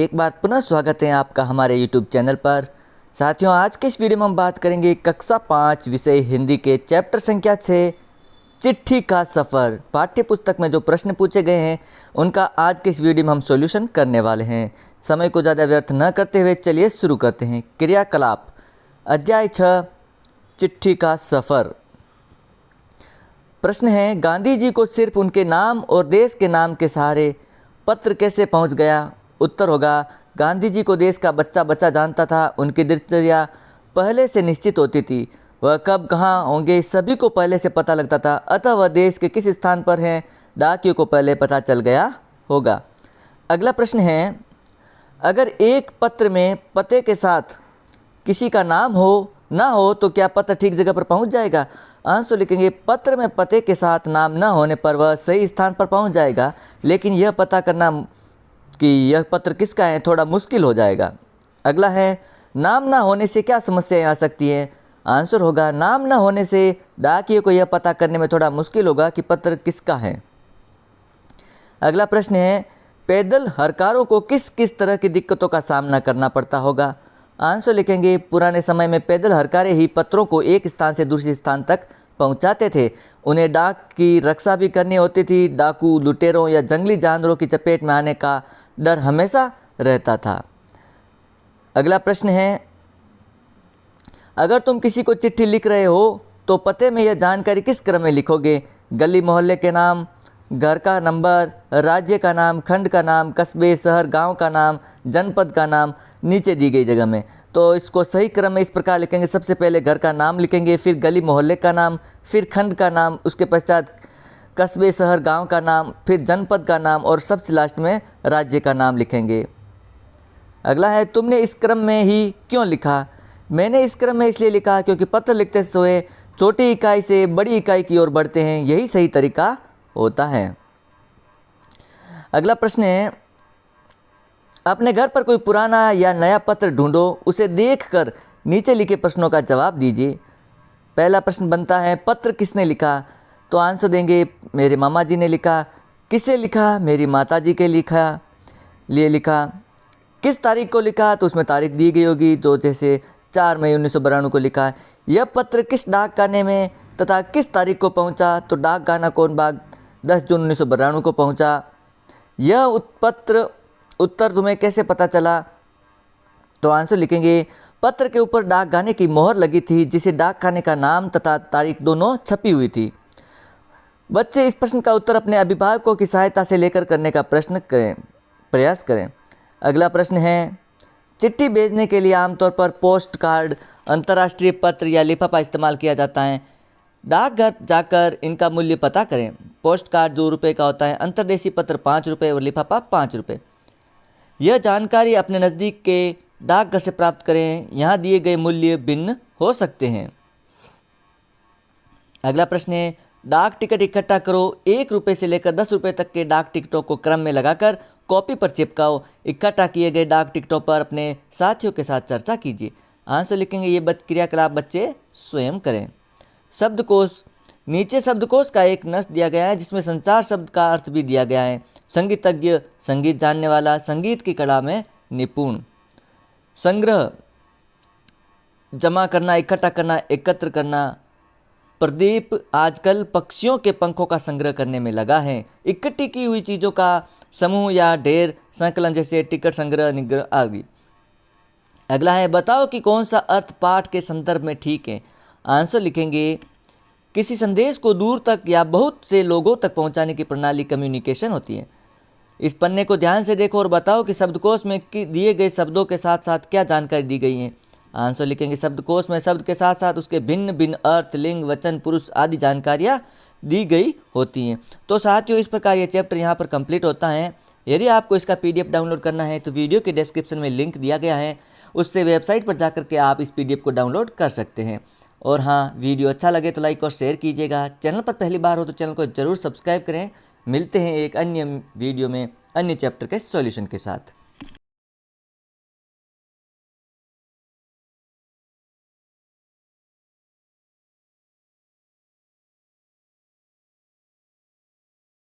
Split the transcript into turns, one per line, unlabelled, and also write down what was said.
एक बार पुनः स्वागत है आपका हमारे YouTube चैनल पर। साथियों, आज के इस वीडियो में हम बात करेंगे कक्षा 5 विषय हिंदी के चैप्टर संख्या 6 चिट्ठी का सफ़र। पाठ्य पुस्तक में जो प्रश्न पूछे गए हैं उनका आज के इस वीडियो में हम सॉल्यूशन करने वाले हैं। समय को ज़्यादा व्यर्थ न करते हुए चलिए शुरू करते हैं। क्रियाकलाप अध्याय 6 चिट्ठी का सफ़र। प्रश्न है, गांधी जी को सिर्फ उनके नाम और देश के नाम के सहारे पत्र कैसे पहुंच गया? उत्तर होगा, गांधी जी को देश का बच्चा बच्चा जानता था। उनकी दिनचर्या पहले से निश्चित होती थी। वह कब कहाँ होंगे सभी को पहले से पता लगता था, अतः वह देश के किस स्थान पर हैं डाकियों को पहले पता चल गया होगा। अगला प्रश्न है, अगर एक पत्र में पते के साथ किसी का नाम हो ना हो तो क्या पत्र ठीक जगह पर पहुंच जाएगा? आंसर लिखेंगे, पत्र में पते के साथ नाम न होने पर वह सही स्थान पर पहुंच जाएगा, लेकिन यह पता करना कि यह पत्र किसका है थोड़ा मुश्किल हो जाएगा। अगला है, नाम ना होने से क्या समस्याएं आ सकती हैं? आंसर होगा, नाम ना होने से डाकिये को यह पता करने में थोड़ा मुश्किल होगा कि पत्र किसका है। अगला प्रश्न है, पैदल हरकारों को किस किस तरह की दिक्कतों का सामना करना पड़ता होगा? आंसर लिखेंगे, पुराने समय में पैदल हरकारे ही पत्रों को एक स्थान से दूसरे स्थान तक पहुंचाते थे। उन्हें डाक की रक्षा भी करनी होती थी। डाकू, लुटेरों या जंगली जानवरों की चपेट में आने का डर हमेशा रहता था। अगला प्रश्न है, अगर तुम किसी को चिट्ठी लिख रहे हो तो पते में यह जानकारी किस क्रम में लिखोगे? गली मोहल्ले के नाम, घर का नंबर, राज्य का नाम, खंड का नाम, कस्बे, शहर, गांव का नाम, जनपद का नाम, नीचे दी गई जगह में। तो इसको सही क्रम में इस प्रकार लिखेंगे, सबसे पहले घर का नाम लिखेंगे, फिर गली मोहल्ले का नाम, फिर खंड का नाम, उसके पश्चात कस्बे, शहर, गांव का नाम, फिर जनपद का नाम और सबसे लास्ट में राज्य का नाम लिखेंगे। अगला है, तुमने इस क्रम में ही क्यों लिखा? मैंने इस क्रम में इसलिए लिखा क्योंकि पत्र लिखते समय छोटी इकाई से बड़ी इकाई की ओर बढ़ते हैं, यही सही तरीका होता है। अगला प्रश्न है, अपने घर पर कोई पुराना या नया पत्र ढूंढो, उसे देखकर नीचे लिखे प्रश्नों का जवाब दीजिए। पहला प्रश्न बनता है, पत्र किसने लिखा? तो आंसर देंगे, मेरे मामा जी ने लिखा। किसे लिखा? मेरी माता जी के लिखा। किस तारीख को लिखा? तो उसमें तारीख दी गई होगी, जो जैसे 4 मई 1992 को लिखा। यह पत्र किस डाक खाने में तथा किस तारीख को पहुंचा? तो डाक खाना कौन बाग 10 जून 1992 को पहुंचा। यह पत्र उत्तर तुम्हें कैसे पता चला? तो आंसर लिखेंगे, पत्र के ऊपर डाक खाने की मोहर लगी थी, जिसे डाक खाने का नाम तथा तारीख दोनों छपी हुई थी। बच्चे इस प्रश्न का उत्तर अपने अभिभावकों की सहायता से लेकर करने का प्रयास करें। अगला प्रश्न है, चिट्ठी भेजने के लिए आमतौर पर पोस्ट कार्ड, अंतर्राष्ट्रीय पत्र या लिफाफा इस्तेमाल किया जाता है। डाकघर जाकर इनका मूल्य पता करें। पोस्ट कार्ड 2 रुपये का होता है, अंतर्देशीय पत्र 5 रुपये और लिफाफा 5 रुपये। यह जानकारी अपने नज़दीक के डाकघर से प्राप्त करें, यहाँ दिए गए मूल्य भिन्न हो सकते हैं। अगला प्रश्न है, डाक टिकट इकट्ठा करो। 1 रुपये से लेकर 10 रुपये तक के डाक टिकटों को क्रम में लगाकर कॉपी पर चिपकाओ। इकट्ठा किए गए डाक टिकटों पर अपने साथियों के साथ चर्चा कीजिए। आंसर लिखेंगे, ये क्रियाकलाप बच्चे स्वयं करें। शब्दकोश, नीचे शब्दकोश का एक नक्श दिया गया है जिसमें संचार शब्द का अर्थ भी दिया गया है। संगीतज्ञ, संगीत जानने वाला, संगीत की कला में निपुण। संग्रह, जमा करना, इकट्ठा करना, एकत्र करना। प्रदीप आजकल पक्षियों के पंखों का संग्रह करने में लगा है। इकट्ठी की हुई चीज़ों का समूह या ढेर, संकलन जैसे टिकट संग्रह, निग्रह आदि। अगला है, बताओ कि कौन सा अर्थ पाठ के संदर्भ में ठीक है। आंसर लिखेंगे, किसी संदेश को दूर तक या बहुत से लोगों तक पहुंचाने की प्रणाली कम्युनिकेशन होती है। इस पन्ने को ध्यान से देखो और बताओ कि शब्दकोश में दिए गए शब्दों के साथ साथ क्या जानकारी दी गई है। आंसर लिखेंगे, शब्दकोश में शब्द के साथ साथ उसके भिन्न भिन्न अर्थ, लिंग, वचन, पुरुष आदि जानकारियाँ दी गई होती हैं। तो साथियों, इस प्रकार ये चैप्टर यहाँ पर कंप्लीट होता है। यदि आपको इसका PDF डाउनलोड करना है तो वीडियो के डिस्क्रिप्शन में लिंक दिया गया है, उससे वेबसाइट पर जाकर के आप इस PDF को डाउनलोड कर सकते हैं। और हाँ, वीडियो अच्छा लगे तो लाइक और शेयर कीजिएगा। चैनल पर पहली बार हो तो चैनल को ज़रूर सब्सक्राइब करें। मिलते हैं एक अन्य वीडियो में अन्य चैप्टर के सॉल्यूशन के साथ।